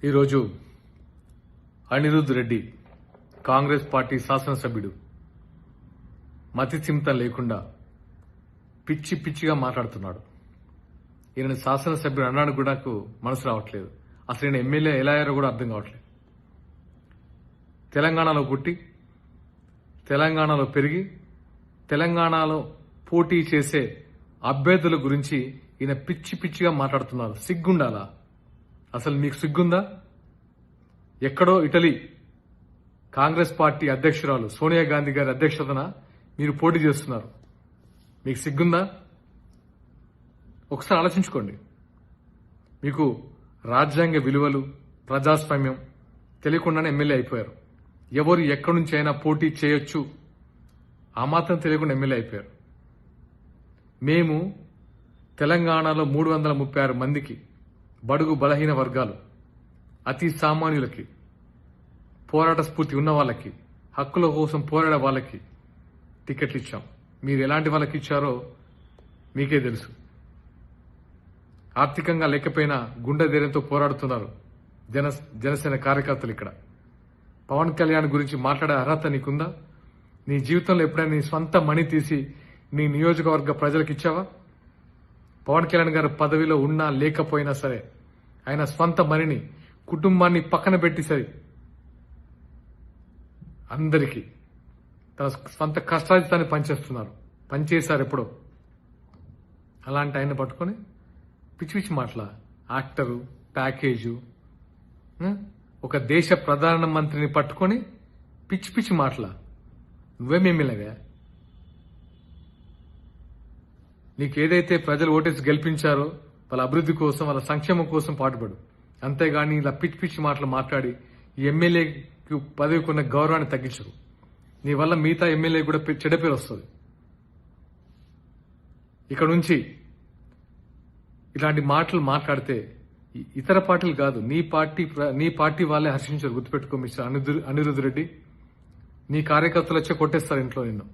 ఈరోజు అనిరుద్ రెడ్డి కాంగ్రెస్ పార్టీ శాసనసభ్యుడు మతిస్థిమితం లేకుండా పిచ్చి పిచ్చిగా మాట్లాడుతున్నాడు. ఈయన శాసనసభ్యుడు అన్నాడు కూడా నాకు మనసు రావట్లేదు. అసలు ఈయన ఎమ్మెల్యే ఎలా అయ్యారో కూడా అర్థం కావట్లేదు. తెలంగాణలో పుట్టి తెలంగాణలో పెరిగి తెలంగాణలో పోటీ చేసే అభ్యర్థుల గురించి ఈయన పిచ్చి పిచ్చిగా మాట్లాడుతున్నారు. సిగ్గుండాలా? అసలు మీకు సిగ్గుందా? ఎక్కడో ఇటలీ కాంగ్రెస్ పార్టీ అధ్యక్షురాలు సోనియా గాంధీ గారి అధ్యక్షతన మీరు పోటీ చేస్తున్నారు. మీకు సిగ్గుందా? ఒకసారి ఆలోచించుకోండి. మీకు రాజ్యాంగ విలువలు, ప్రజాస్వామ్యం తెలియకుండానే ఎమ్మెల్యే అయిపోయారు. ఎవరు ఎక్కడి నుంచి అయినా పోటీ చేయొచ్చు ఆ మాత్రం తెలియకుండా ఎమ్మెల్యే అయిపోయారు. మేము తెలంగాణలో 336 మందికి, బడుగు బలహీన వర్గాలు, అతి సామాన్యులకి, పోరాట స్ఫూర్తి ఉన్న వాళ్ళకి, హక్కుల కోసం పోరాడే వాళ్ళకి టికెట్లు ఇచ్చాం. మీరు ఎలాంటి వాళ్ళకి ఇచ్చారో మీకే తెలుసు. ఆర్థికంగా లేకపోయినా గుండె ధైర్యంతో పోరాడుతున్నారు జనసేన కార్యకర్తలు. ఇక్కడ పవన్ కళ్యాణ్ గురించి మాట్లాడే అర్హత నీకుందా? నీ జీవితంలో ఎప్పుడైనా నీ స్వంత మనీ తీసి నీ నియోజకవర్గ ప్రజలకు ఇచ్చావా? పవన్ కళ్యాణ్ గారు పదవిలో ఉన్నా లేకపోయినా సరే ఆయన స్వంత మనీని, కుటుంబాన్ని పక్కన పెట్టి సరి అందరికీ తన స్వంత కష్టాజితాన్ని పనిచేశారు ఎప్పుడో. అలాంటి ఆయన పట్టుకొని పిచ్చి పిచ్చి మాటల యాక్టరు, ప్యాకేజు, ఒక దేశ ప్రధానమంత్రిని పట్టుకొని పిచ్చి పిచ్చి మాటల. నువ్వేమేమిలాగా? నీకు ఏదైతే ప్రజలు ఓటేసి గెలిపించారో వాళ్ళ అభివృద్ధి కోసం, వాళ్ళ సంక్షేమం కోసం పాటుపడు. అంతేగాని ఇలా పిచ్చి పిచ్చి మాటలు మాట్లాడి ఈ ఎమ్మెల్యేకి పదవికి ఉన్న గౌరవాన్ని తగ్గించరు. నీ వల్ల మిగతా ఎమ్మెల్యే కూడా చెడ్డ పేరు వస్తుంది. ఇక్కడ నుంచి ఇలాంటి మాటలు మాట్లాడితే ఇతర పార్టీలు కాదు, నీ పార్టీ వాళ్ళే హర్షించారు. గుర్తుపెట్టుకో మిస్టర్ అనిరుద్ రెడ్డి. నీ కార్యకర్తలు వచ్చే కొట్టేస్తారు ఇంట్లో నిన్ను.